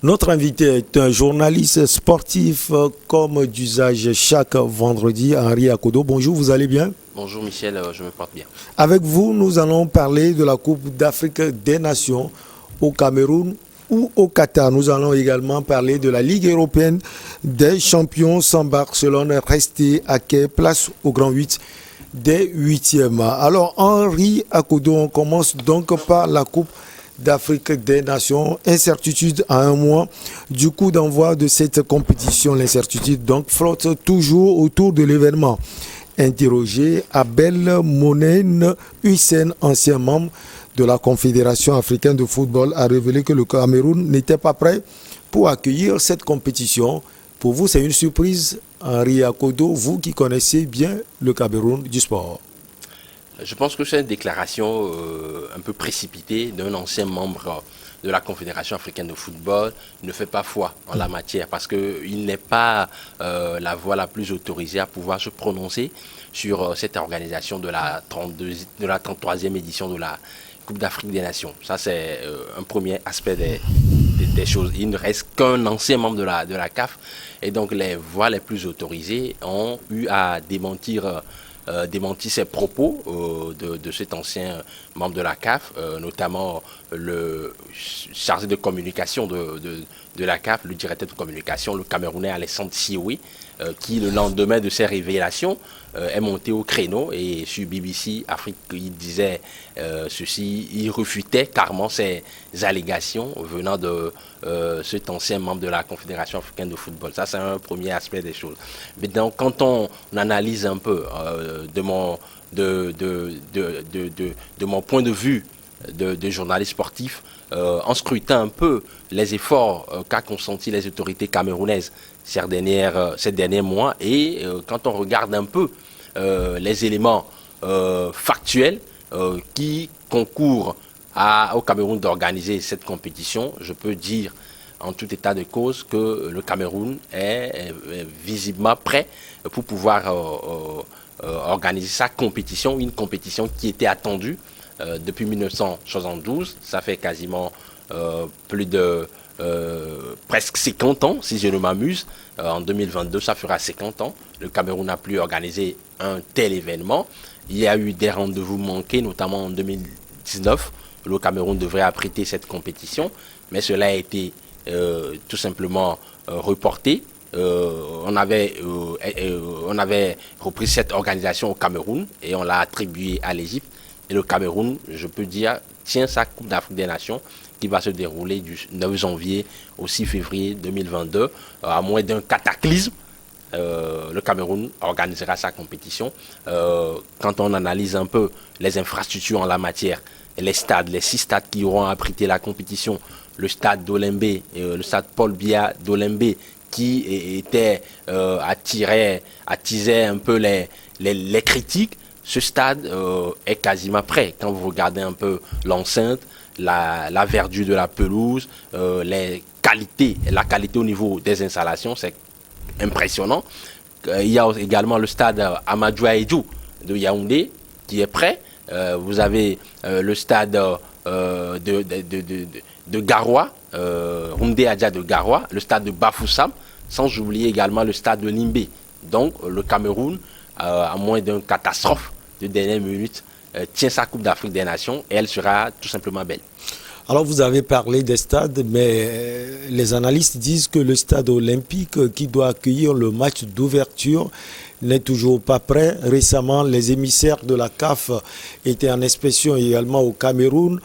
Notre invité est un journaliste sportif comme d'usage chaque vendredi, Henri Akodo. Bonjour, vous allez bien? Bonjour Michel, je me porte bien. Avec vous, nous allons parler de la Coupe d'Afrique des Nations au Cameroun ou au Qatar. Nous allons également parler de la Ligue européenne des champions sans Barcelone restée à quai, place au Grand 8 des huitièmes. Alors Henri Akodo, on commence donc par la Coupe d'Afrique des Nations. Incertitude à un mois du coup d'envoi de cette compétition. L'incertitude donc flotte toujours autour de l'événement. Interrogé, Abel Monen Hussein, ancien membre de la Confédération africaine de football, a révélé que le Cameroun n'était pas prêt pour accueillir cette compétition. Pour vous, c'est une surprise, Henri Akodo, vous qui connaissez bien le Cameroun du sport. Je pense que c'est une déclaration un peu précipitée d'un ancien membre de la Confédération africaine de football. Il ne fait pas foi en la matière parce qu'il n'est pas la voix la plus autorisée à pouvoir se prononcer sur cette organisation de la 33e édition de la Coupe d'Afrique des Nations. Ça, c'est un premier aspect des choses. Il ne reste qu'un ancien membre de la CAF et donc les voix les plus autorisées ont eu à démentir ces propos de cet ancien membre de la CAF, notamment le chargé de communication de la CAF, le directeur de communication, le Camerounais Alessandre Sioui, qui le lendemain de ces révélations est monté au créneau et sur BBC Afrique, il disait ceci, il refutait carrément ces allégations venant de cet ancien membre de la Confédération africaine de football. Ça, c'est un premier aspect des choses. Mais donc, quand on analyse un peu de mon point de vue de journaliste sportif, en scrutant un peu les efforts qu'a consenti les autorités camerounaises ces derniers mois et quand on regarde un peu les éléments factuels qui concourent au Cameroun d'organiser cette compétition, je peux dire en tout état de cause que le Cameroun est visiblement prêt pour pouvoir organiser sa compétition, une compétition qui était attendue depuis 1972. Ça fait quasiment plus de presque 50 ans, si je ne m'amuse. En 2022, ça fera 50 ans. Le Cameroun n'a plus organisé un tel événement. Il y a eu des rendez-vous manqués, notamment en 2019. Le Cameroun devrait abriter cette compétition, mais cela a été tout simplement reporté. On avait repris cette organisation au Cameroun et on l'a attribuée à l'Égypte. Et le Cameroun, je peux dire, tient sa Coupe d'Afrique des Nations qui va se dérouler du 9 janvier au 6 février 2022. À moins d'un cataclysme, le Cameroun organisera sa compétition. Quand on analyse un peu les infrastructures en la matière, les 6 stades qui auront abrité la compétition, le stade d'Olembe, le stade Paul Biya d'Olembe, qui attisait un peu les critiques. Ce stade est quasiment prêt. Quand vous regardez un peu l'enceinte, la verdure de la pelouse, la qualité au niveau des installations, c'est impressionnant. Il y a également le stade Amadou Ahidjo de Yaoundé qui est prêt. Vous avez le stade de Garoua, Houndé Adja de Garoua, le stade de Bafoussam, sans oublier également le stade de Limbé. Donc le Cameroun, à moins d'une catastrophe de dernière minute, tient sa Coupe d'Afrique des Nations et elle sera tout simplement belle. Alors vous avez parlé des stades, mais les analystes disent que le stade olympique qui doit accueillir le match d'ouverture n'est toujours pas prêt. Récemment, les émissaires de la CAF étaient en inspection également au Cameroun.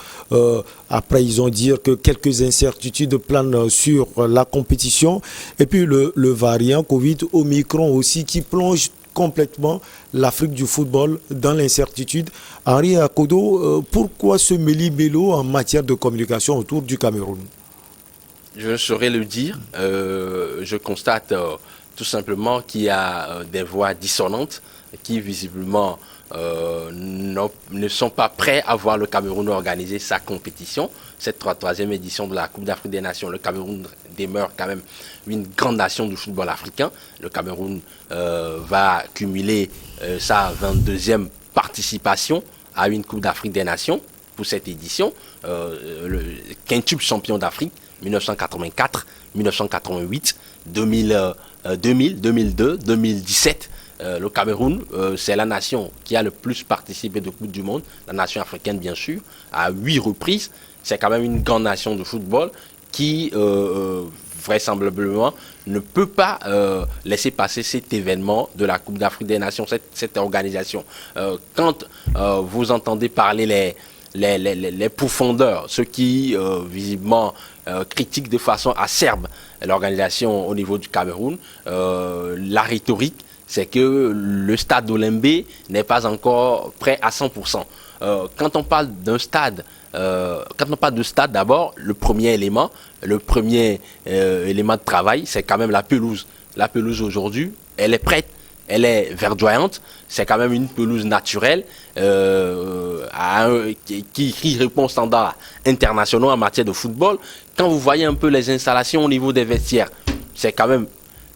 Après, ils ont dit que quelques incertitudes planent sur la compétition. Et puis le variant Covid Omicron aussi qui plonge complètement l'Afrique du football dans l'incertitude. Henri Akodo, pourquoi ce méli-mélo en matière de communication autour du Cameroun? Je ne saurais le dire. Je constate tout simplement qu'il y a des voix dissonantes qui visiblement ne sont pas prêts à voir le Cameroun organiser sa compétition. Cette troisième édition de la Coupe d'Afrique des Nations, le Cameroun demeure quand même une grande nation du football africain. Le Cameroun va cumuler sa 22e participation à une Coupe d'Afrique des Nations pour cette édition. Le quintuple champion d'Afrique 1984, 1988, 2000, 2002, 2017. Le Cameroun, c'est la nation qui a le plus participé de Coupe du Monde, la nation africaine bien sûr, à 8 reprises. C'est quand même une grande nation de football qui, vraisemblablement, ne peut pas laisser passer cet événement de la Coupe d'Afrique des Nations, cette organisation. Quand vous entendez parler les profondeurs, ceux qui visiblement critiquent de façon acerbe l'organisation au niveau du Cameroun, la rhétorique, c'est que le stade d'Olembe n'est pas encore prêt à 100%. Quand on parle d'un stade, quand on parle de stade, d'abord, le premier élément de travail, c'est quand même la pelouse. La pelouse aujourd'hui, elle est prête, elle est verdoyante, c'est quand même une pelouse naturelle qui répond aux standards internationaux en matière de football. Quand vous voyez un peu les installations au niveau des vestiaires, c'est quand même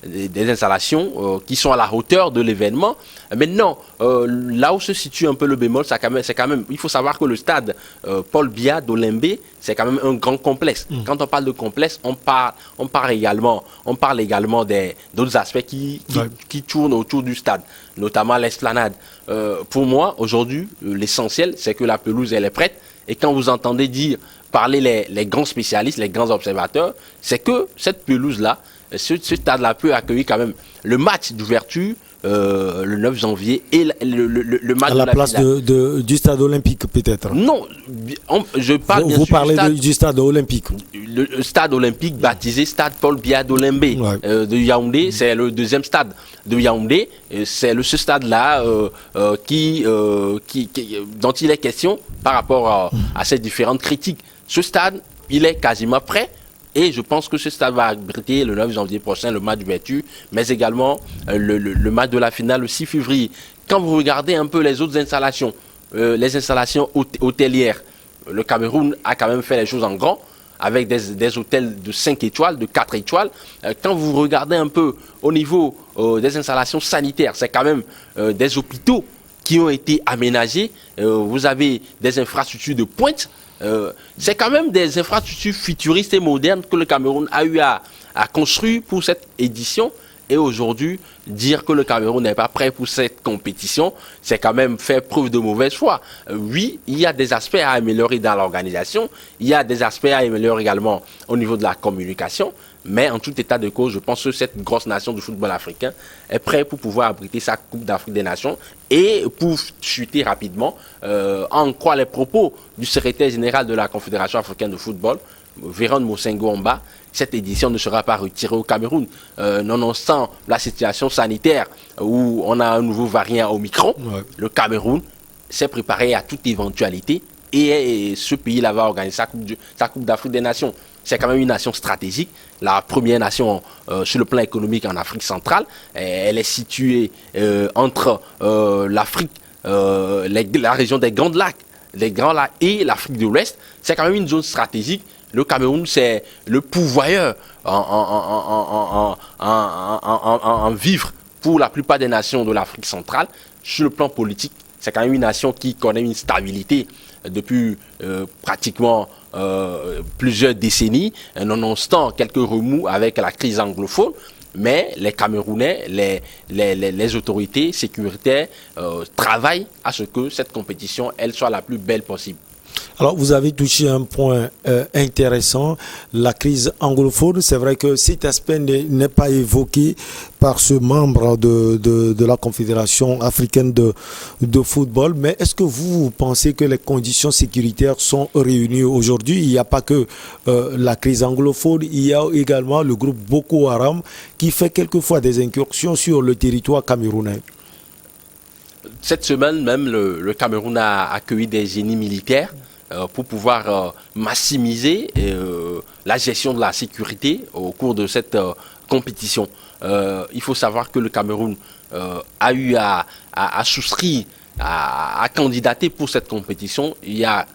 des installations qui sont à la hauteur de l'événement. Maintenant, là où se situe un peu le bémol, c'est quand même, il faut savoir que le stade Paul Biya d'Olembe, c'est quand même un grand complexe. Quand on parle de complexe, on parle également d'autres aspects qui tournent autour du stade, notamment l'esplanade. Pour moi, aujourd'hui, l'essentiel, c'est que la pelouse, elle est prête. Et quand vous entendez parler les grands spécialistes, les grands observateurs, c'est que cette pelouse-là, ce stade-là peut accueillir quand même le match d'ouverture le 9 janvier et le match à la place du stade olympique peut-être. Non, je parle vous parlez du stade olympique. Le stade olympique baptisé stade Paul Biya d'Olembe de Yaoundé, c'est le deuxième stade de Yaoundé. C'est ce stade-là dont il est question par rapport à ces différentes critiques. Ce stade, il est quasiment prêt. Et je pense que ce stade va abriter le 9 janvier prochain le match d'ouverture, mais également le match de la finale le 6 février. Quand vous regardez un peu les autres installations, les installations hôtelières, le Cameroun a quand même fait les choses en grand, avec des hôtels de 5 étoiles, de 4 étoiles. Quand vous regardez un peu au niveau des installations sanitaires, c'est quand même des hôpitaux qui ont été aménagés. Vous avez des infrastructures de pointe. C'est quand même des infrastructures futuristes et modernes que le Cameroun a eu à construire pour cette édition. Et aujourd'hui, dire que le Cameroun n'est pas prêt pour cette compétition, c'est quand même faire preuve de mauvaise foi. Oui, il y a des aspects à améliorer dans l'organisation, il y a des aspects à améliorer également au niveau de la communication, mais en tout état de cause, je pense que cette grosse nation du football africain est prête pour pouvoir abriter sa Coupe d'Afrique des Nations et pour chuter rapidement, en quoi les propos du secrétaire général de la Confédération africaine de football, Véron Mosengo Omba, cette édition ne sera pas retirée au Cameroun. Nonobstant la situation sanitaire où on a un nouveau variant Omicron, le Cameroun s'est préparé à toute éventualité et ce pays-là va organiser sa Coupe d'Afrique des Nations. C'est quand même une nation stratégique, la première nation sur le plan économique en Afrique centrale. Elle est située entre l'Afrique, la région des Grands Lacs et l'Afrique de l'Ouest. C'est quand même une zone stratégique. Le Cameroun, c'est le pourvoyeur en vivre pour la plupart des nations de l'Afrique centrale. Sur le plan politique, c'est quand même une nation qui connaît une stabilité depuis pratiquement plusieurs décennies, nonobstant quelques remous avec la crise anglophone. Mais les Camerounais, les autorités sécuritaires travaillent à ce que cette compétition, elle soit la plus belle possible. Alors, vous avez touché un point intéressant, la crise anglophone. C'est vrai que cet aspect n'est pas évoqué par ce membre de la Confédération africaine de football. Mais est-ce que vous pensez que les conditions sécuritaires sont réunies aujourd'hui? Il n'y a pas que la crise anglophone, il y a également le groupe Boko Haram qui fait quelquefois des incursions sur le territoire camerounais. Cette semaine même, le Cameroun a accueilli des génies militaires pour pouvoir maximiser la gestion de la sécurité au cours de cette compétition. Il faut savoir que le Cameroun a eu à souscrire, à candidater pour cette compétition il y a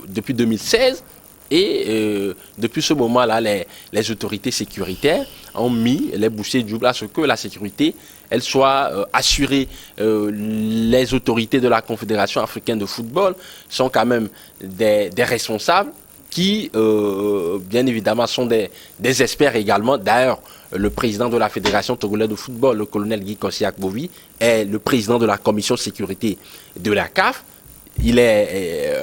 depuis 2016. Et depuis ce moment-là, les autorités sécuritaires ont mis les bouchées doubles à ce que la sécurité elle soit assurée. Les autorités de la Confédération africaine de football sont quand même des responsables qui, bien évidemment, sont des experts également. D'ailleurs, le président de la Fédération togolaise de football, le colonel Guy Kosciak-Bovi, est le président de la commission sécurité de la CAF. Il est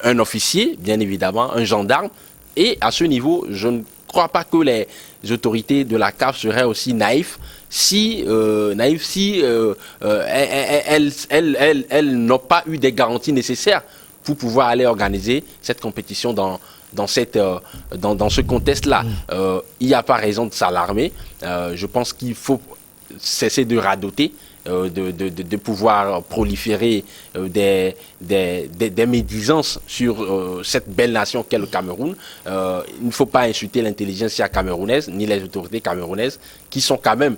un officier, bien évidemment, un gendarme. Et à ce niveau, je ne crois pas que les autorités de la CAF seraient aussi naïfs si elles n'ont pas eu des garanties nécessaires pour pouvoir aller organiser cette compétition dans ce contexte-là. Il n'y a pas raison de s'alarmer. Je pense qu'il faut cesser de radoter, de pouvoir proliférer des médisances sur cette belle nation qu'est le Cameroun. Il ne faut pas insulter l'intelligentsia camerounaise, ni les autorités camerounaises, qui sont quand même,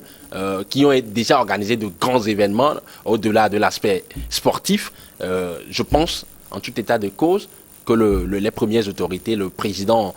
qui ont déjà organisé de grands événements au-delà de l'aspect sportif. Je pense, en tout état de cause, que les premières autorités, le président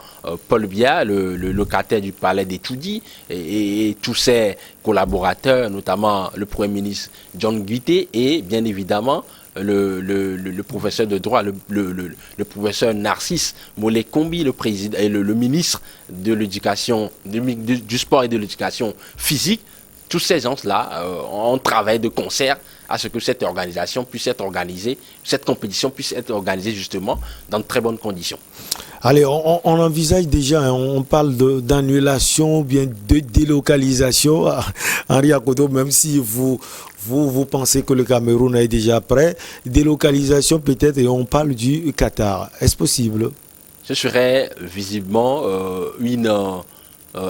Paul Biya, le locataire du palais d'Etoudi et tous ses collaborateurs, notamment le Premier ministre John Guité et bien évidemment le professeur de droit, le professeur Narcisse Molé-Kombi, le président et le ministre de l'éducation, du sport et de l'éducation physique. Tous ces gens-là ont travaillé de concert à ce que cette organisation puisse être organisée, cette compétition puisse être organisée justement dans de très bonnes conditions. Allez, on envisage déjà, on parle d'annulation ou bien de délocalisation. Henri Akoto, même si vous pensez que le Cameroun est déjà prêt, délocalisation peut-être, et on parle du Qatar. Est-ce possible? Ce serait visiblement une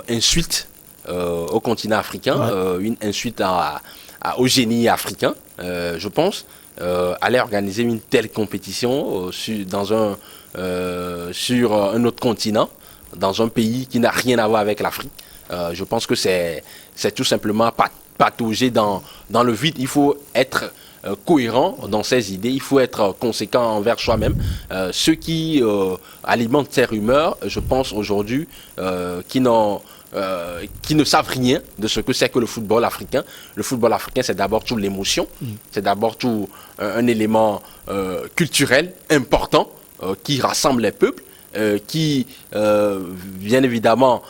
insulte au continent africain, une insulte au génie africain, je pense. Aller organiser une telle compétition sur un autre continent, dans un pays qui n'a rien à voir avec l'Afrique. Je pense que c'est tout simplement patauger dans le vide. Il faut être cohérent dans ses idées, il faut être conséquent envers soi-même. Ceux qui alimentent ces rumeurs, je pense aujourd'hui, qui ne savent rien de ce que c'est que le football africain. Le football africain, c'est d'abord tout l'émotion, c'est d'abord tout un élément culturel important qui rassemble les peuples, qui, bien évidemment,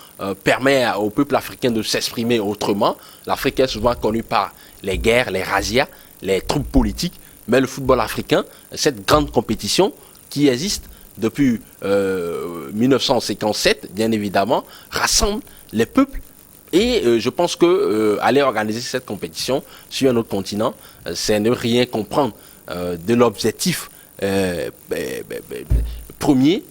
permet au peuple africain de s'exprimer autrement. L'Afrique est souvent connue par les guerres, les razzias, les troubles politiques, mais le football africain, cette grande compétition qui existe depuis 1957, bien évidemment, rassemble les peuples. Et je pense que aller organiser cette compétition sur un autre continent, c'est ne rien comprendre de l'objectif premier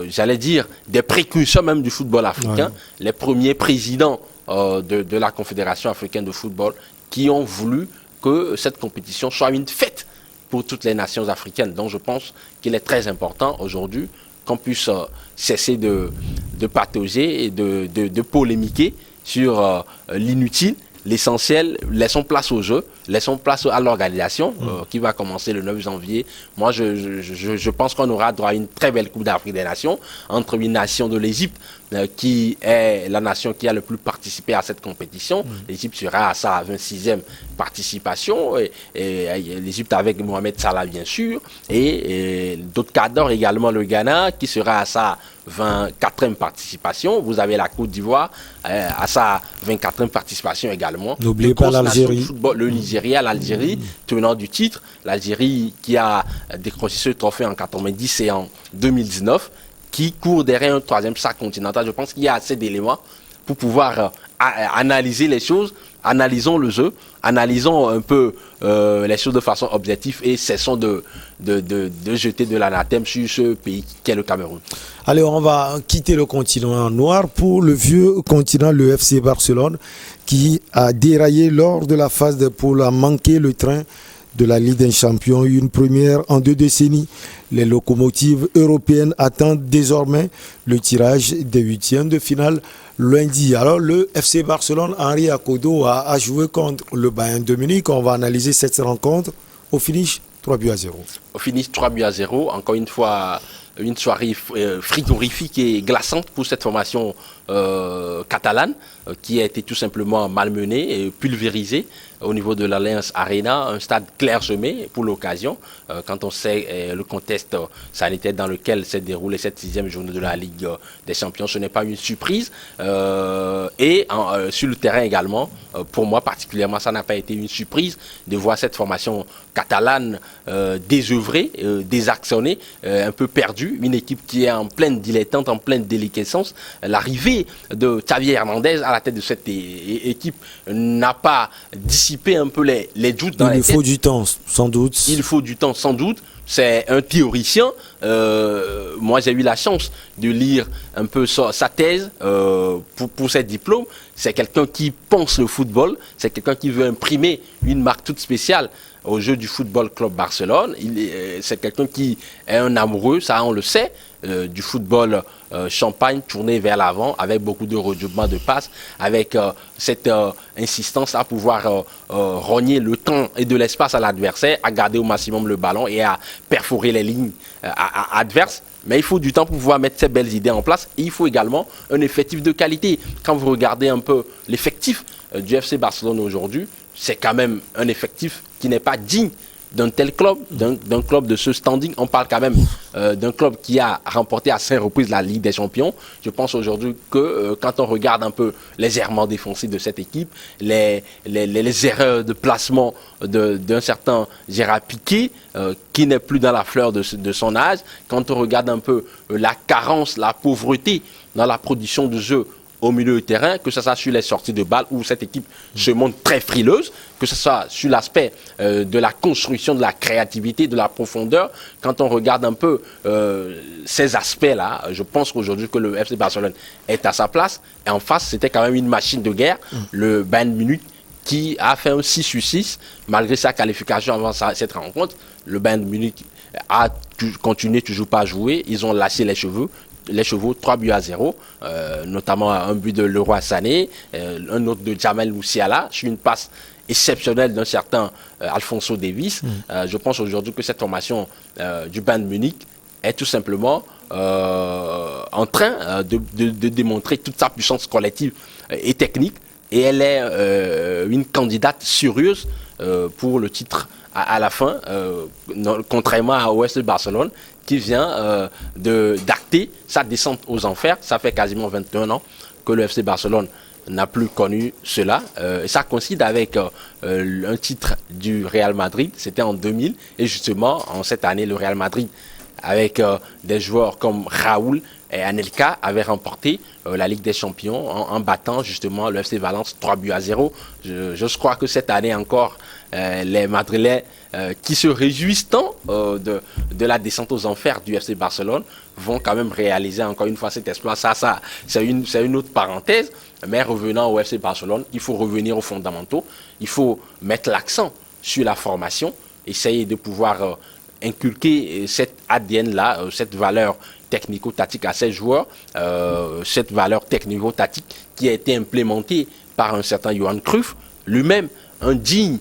j'allais dire, des précurseurs même du football africain, les premiers présidents de la Confédération africaine de football qui ont voulu que cette compétition soit une fête pour toutes les nations africaines. Donc je pense qu'il est très important aujourd'hui qu'on puisse cesser de patauger et de polémiquer sur l'inutile. L'essentiel, laissons place au jeu, laissons place à l'organisation qui va commencer le 9 janvier. Moi, je pense qu'on aura droit à une très belle Coupe d'Afrique des Nations entre une nation de l'Égypte qui est la nation qui a le plus participé à cette compétition. L'Égypte sera à sa 26e participation et l'Égypte avec Mohamed Salah bien sûr et d'autres cadres également le Ghana qui sera à sa 24e participation. Vous avez la Côte d'Ivoire à sa 24e participation également. N'oubliez pas l'Algérie. Le Nigeria, l'Algérie, tenant du titre. L'Algérie qui a décroché ce trophée en 90 et en 2019, qui court derrière un troisième sac continental. Je pense qu'il y a assez d'éléments pour pouvoir analyser les choses. Analysons le jeu, analysons un peu les choses de façon objective et cessons de jeter de l'anathème sur ce pays qu'est le Cameroun. Allez, on va quitter le continent noir pour le vieux continent, le FC Barcelone, qui a déraillé lors de la phase de poule, a manqué le train de la Ligue des Champions, une première en 2 décennies. Les locomotives européennes attendent désormais le tirage des 8e de finale lundi. Alors le FC Barcelone, Henri Akodo, a joué contre le Bayern de Munich. On va analyser cette rencontre. Au finish, 3-0. Au finish, 3-0. Encore une fois, une soirée frigorifique et glaçante pour cette formation catalane qui a été tout simplement malmenée et pulvérisée au niveau de l'Alliance Arena, un stade clairsemé pour l'occasion, quand on sait le contexte sanitaire dans lequel s'est déroulée cette 6e journée de la Ligue des Champions. Ce n'est pas une surprise. Sur le terrain également, pour moi particulièrement, ça n'a pas été une surprise de voir cette formation catalane désœuvrée, désactionnée, un peu perdue. Une équipe qui est en pleine dilettante, en pleine déliquescence. L'arrivée de Xavi Hernandez à la tête de cette équipe n'a pas dissipé un peu les doutes dans les têtes. Il faut du temps, sans doute. Il faut du temps, sans doute. C'est un théoricien. Moi, j'ai eu la chance de lire un peu sa thèse pour ses diplômes. C'est quelqu'un qui pense le football. C'est quelqu'un qui veut imprimer une marque toute spéciale au jeu du Football Club Barcelone. C'est quelqu'un qui est un amoureux, ça on le sait, du football champagne tourné vers l'avant, avec beaucoup de redoublements de passes, avec cette insistance à pouvoir rogner le temps et de l'espace à l'adversaire, à garder au maximum le ballon et à perforer les lignes adverses. Mais il faut du temps pour pouvoir mettre ces belles idées en place. Et il faut également un effectif de qualité. Quand vous regardez un peu l'effectif du FC Barcelone aujourd'hui, c'est quand même un effectif qui n'est pas digne d'un tel club, d'un club de ce standing. On parle quand même d'un club qui a remporté à 5 reprises la Ligue des Champions. Je pense aujourd'hui que quand on regarde un peu les errements défensifs de cette équipe, les erreurs de placement d'un certain Gérard Piqué, qui n'est plus dans la fleur de son âge, quand on regarde un peu la carence, la pauvreté dans la production de jeu au milieu du terrain, que ce soit sur les sorties de balles où cette équipe se montre très frileuse, que ce soit sur l'aspect de la construction, de la créativité, de la profondeur. Quand on regarde un peu ces aspects-là, je pense qu'aujourd'hui que le FC Barcelone est à sa place. Et en face, c'était quand même une machine de guerre, le Bayern Munich, qui a fait un 6-6, malgré sa qualification avant cette rencontre. Le Bayern Munich a continué toujours pas à jouer. Ils ont lâché les chevaux, 3-0, notamment un but de Leroy Sané, un autre de Jamel Moussiala, sur une passe exceptionnelle d'un certain Alphonso Davies. Je pense aujourd'hui que cette formation du Bayern Munich est tout simplement en train de démontrer toute sa puissance collective et technique, et elle est une candidate sérieuse pour le titre à la fin, contrairement à OS Barcelone, qui vient d'acter sa descente aux enfers. Ça fait quasiment 21 ans que le FC Barcelone n'a plus connu cela. Et ça coïncide avec un titre du Real Madrid, c'était en 2000. Et justement, en cette année, le Real Madrid, avec des joueurs comme Raoul et Anelka, avait remporté la Ligue des Champions en battant justement le FC Valence 3-0. Je crois que cette année encore, les Madrilènes qui se réjouissent tant de la descente aux enfers du FC Barcelone vont quand même réaliser encore une fois cet exploit. Ça c'est une autre parenthèse. Mais revenant au FC Barcelone, il faut revenir aux fondamentaux. Il faut mettre l'accent sur la formation, essayer de pouvoir inculquer cette ADN-là, cette valeur technico-tactique à ces joueurs, cette valeur technico-tactique qui a été implémentée par un certain Johan Cruyff, lui-même un digne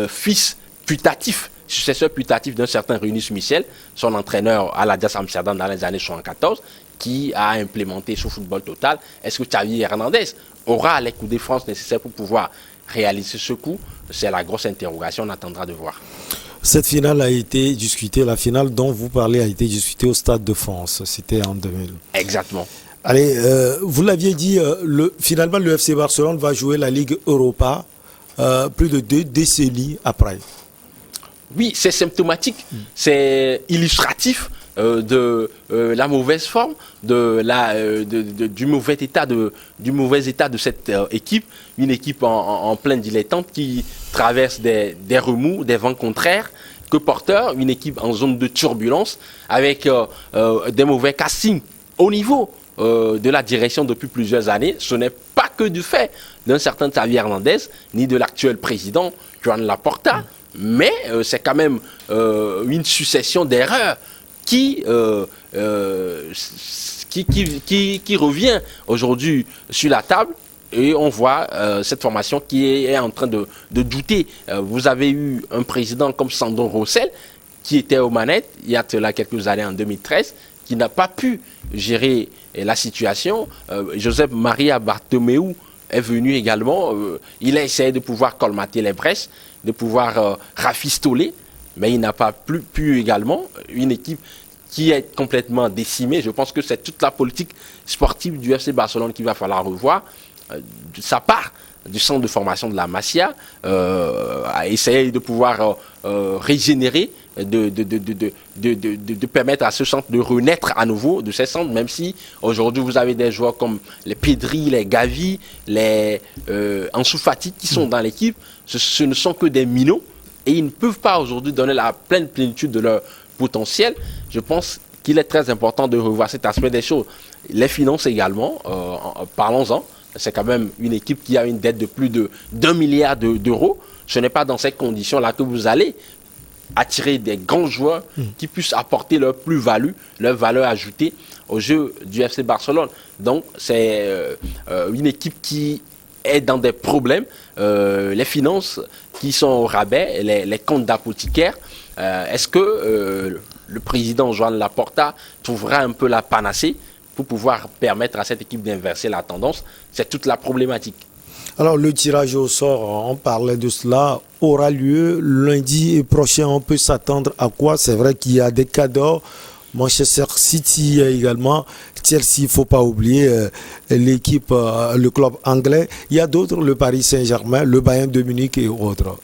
fils putatif, successeur putatif d'un certain Rinus Michel, son entraîneur à l'Ajax Amsterdam dans les années 74, qui a implémenté ce football total. Est-ce que Xavi Hernandez aura les coups de France nécessaires pour pouvoir réaliser ce coup? C'est la grosse interrogation, on attendra de voir. Cette finale a été discutée, la finale dont vous parlez a été discutée au Stade de France, c'était en 2000. Exactement. Allez, vous l'aviez dit, finalement le FC Barcelone va jouer la Ligue Europa plus de 2 décennies après. Oui, c'est symptomatique, c'est illustratif de la mauvaise forme, du mauvais état de cette équipe, une équipe en pleine dilettante qui traverse des remous, des vents contraires, que porteur, une équipe en zone de turbulence avec des mauvais castings au niveau de la direction depuis plusieurs années. Ce n'est pas que du fait d'un certain Xavi Hernandez ni de l'actuel président Joan Laporta, mais c'est quand même une succession d'erreurs qui revient aujourd'hui sur la table. Et on voit cette formation qui est en train de douter. Vous avez eu un président comme Sandro Rosell, qui était aux manettes il y a cela quelques années, en 2013, qui n'a pas pu gérer la situation. Josep Maria Bartomeu est venu également. Il a essayé de pouvoir colmater les brèches, de pouvoir rafistoler, mais il n'a pas pu également. Une équipe qui est complètement décimée. Je pense que c'est toute la politique sportive du FC Barcelone qu'il va falloir revoir. Ça part du centre de formation de la Masia, à essayer de pouvoir régénérer, de permettre à ce centre de renaître à nouveau de ces centres, même si aujourd'hui vous avez des joueurs comme les Pedri, les Gavi, les Ansu Fati qui sont dans l'équipe. Ce ne sont que des minots et ils ne peuvent pas aujourd'hui donner la pleine plénitude de leur potentiel. Je pense qu'il est très important de revoir cet aspect des choses. Les finances également, parlons-en. C'est quand même une équipe qui a une dette de plus d'1 milliard d'euros. Ce n'est pas dans ces conditions-là que vous allez attirer des grands joueurs qui puissent apporter leur plus-value, leur valeur ajoutée au jeu du FC Barcelone. Donc, c'est une équipe qui est dans des problèmes. Les finances qui sont au rabais, les comptes d'apothicaire. Est-ce que le président Joan Laporta trouvera un peu la panacée pour pouvoir permettre à cette équipe d'inverser la tendance? C'est toute la problématique. Alors le tirage au sort, on parlait de cela, aura lieu lundi prochain. On peut s'attendre à quoi? C'est vrai qu'il y a des cadors. Manchester City également, Chelsea, il ne faut pas oublier l'équipe, le club anglais. Il y a d'autres, le Paris Saint-Germain, le Bayern de Munich et autres.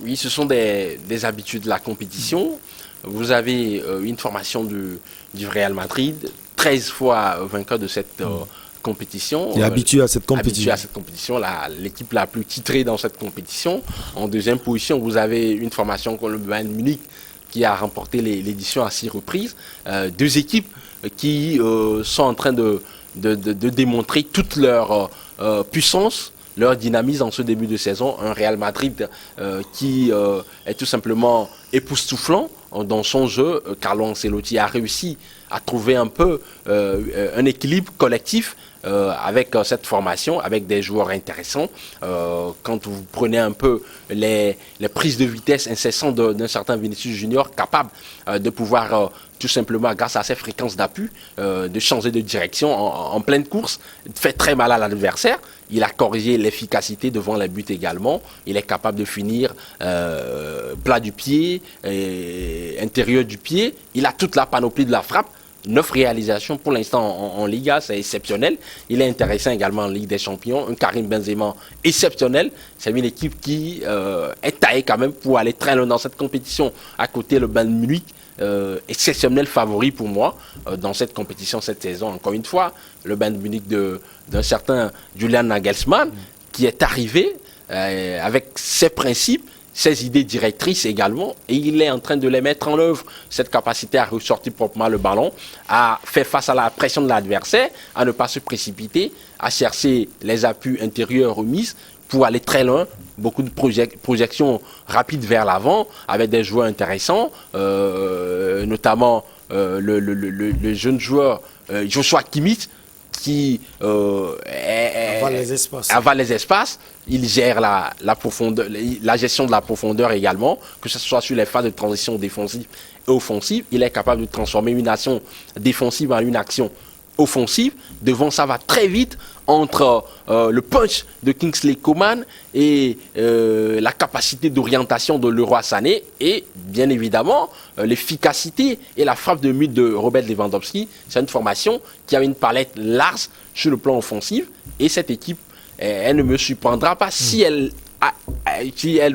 Oui, ce sont des habitudes de la compétition. Vous avez une formation du Real Madrid, 13 fois vainqueur de cette compétition. Et habitué à cette compétition. Habitué à cette compétition, l'équipe la plus titrée dans cette compétition. En deuxième position, vous avez une formation comme le Bayern Munich qui a remporté l'édition à 6 reprises. Deux équipes qui sont en train de démontrer toute leur puissance, leur dynamisme en ce début de saison. Un Real Madrid qui est tout simplement époustouflant dans son jeu. Carlo Ancelotti a réussi à trouver un peu un équilibre collectif avec cette formation, avec des joueurs intéressants. Quand vous prenez un peu les prises de vitesse incessantes d'un certain Vinicius Junior, capable de pouvoir tout simplement, grâce à ses fréquences d'appui, de changer de direction en pleine course, fait très mal à l'adversaire. Il a corrigé l'efficacité devant les buts également. Il est capable de finir plat du pied, intérieur du pied. Il a toute la panoplie de la frappe. 9 réalisations pour l'instant en Liga, c'est exceptionnel. Il est intéressant également en Ligue des Champions. Un Karim Benzema exceptionnel. C'est une équipe qui est taillée quand même pour aller très loin dans cette compétition. À côté, le Bayern Munich, exceptionnel favori pour moi dans cette compétition cette saison. Encore une fois, le Bayern Munich d'un certain Julian Nagelsmann qui est arrivé avec ses principes, ses idées directrices également, et il est en train de les mettre en œuvre. Cette capacité à ressortir proprement le ballon, à faire face à la pression de l'adversaire, à ne pas se précipiter, à chercher les appuis intérieurs remises pour aller très loin. Beaucoup de projections rapides vers l'avant, avec des joueurs intéressants, notamment le jeune joueur Joshua Kimmich, qui avale les espaces. Il gère la gestion de la profondeur également, que ce soit sur les phases de transition défensive et offensive. Il est capable de transformer une action défensive en une action offensive. Devant, ça va très vite entre le punch de Kingsley Coman et la capacité d'orientation de Leroy Sané et bien évidemment l'efficacité et la frappe de but de Robert Lewandowski. C'est une formation qui a une palette large sur le plan offensif et cette équipe, elle ne me surprendra pas si elle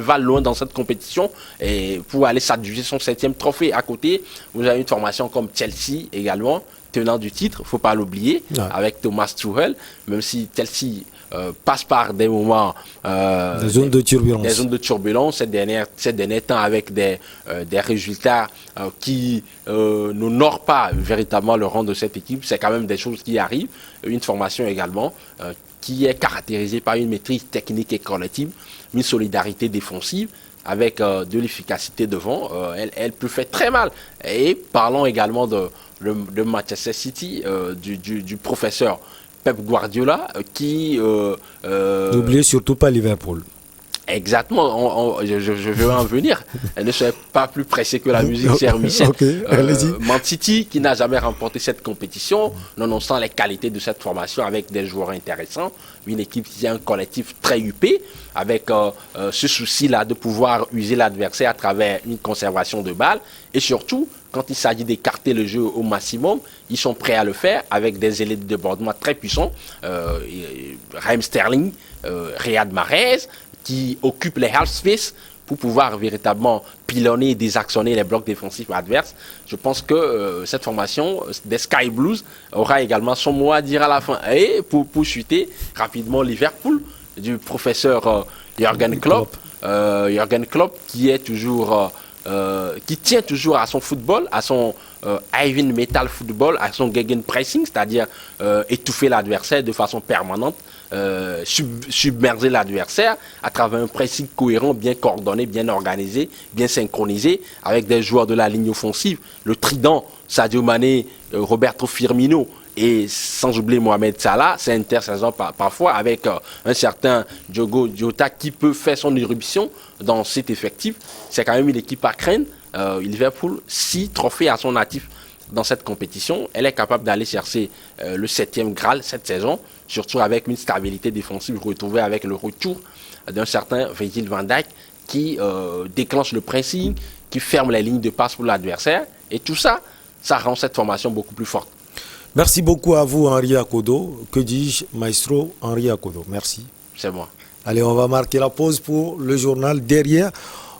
va loin dans cette compétition et pour aller s'adjuger son 7e trophée. À côté, vous avez une formation comme Chelsea également, tenant du titre, il ne faut pas l'oublier, avec Thomas Tuchel, même si Chelsea passe par des moments... des zones de turbulence. Des zones de turbulence ces derniers temps avec des résultats qui n'honorent pas véritablement le rang de cette équipe. C'est quand même des choses qui arrivent. Une formation également qui est caractérisée par une maîtrise technique et collective, une solidarité défensive, avec de l'efficacité devant, elle peut faire très mal. Et parlons également de Manchester City, du professeur Pep Guardiola, qui... N'oubliez surtout pas Liverpool. Exactement, je veux en venir. Elle ne serait pas plus pressée que la musique, cher Michel. Man City, qui n'a jamais remporté cette compétition, nonobstant les qualités de cette formation avec des joueurs intéressants, une équipe qui a un collectif très huppé, avec ce souci-là de pouvoir user l'adversaire à travers une conservation de balles, et surtout, quand il s'agit d'écarter le jeu au maximum, ils sont prêts à le faire avec des élèves de débordement très puissants. Raheem Sterling, Riyad Mahrez, qui occupent les half space pour pouvoir véritablement pilonner et désactionner les blocs défensifs adverses. Je pense que cette formation des Sky Blues aura également son mot à dire à la fin. Et pour chuter rapidement Liverpool du professeur Jürgen Klopp, qui est toujours qui tient toujours à son football, à son heavy metal football, à son gegenpressing, c'est-à-dire étouffer l'adversaire de façon permanente, submerger l'adversaire à travers un pressing cohérent, bien coordonné, bien organisé, bien synchronisé, avec des joueurs de la ligne offensive, le trident Sadio Mané, Roberto Firmino, et sans oublier Mohamed Salah, c'est intersaison parfois avec un certain Diogo Jota qui peut faire son éruption dans cet effectif. C'est quand même une équipe à craindre. Liverpool, 6 trophées à son actif dans cette compétition. Elle est capable d'aller chercher le 7e Graal cette saison, surtout avec une stabilité défensive retrouvée avec le retour d'un certain Virgil van Dijk qui déclenche le pressing, qui ferme les lignes de passe pour l'adversaire. Et tout ça, ça rend cette formation beaucoup plus forte. Merci beaucoup à vous, Henri Akodo. Que dis-je, maestro Henri Akodo. Merci. C'est moi. Allez, on va marquer la pause pour le journal. Derrière,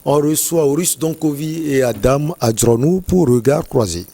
on reçoit Aurus Donkovi et Adam Adjronou pour Regard Croisé.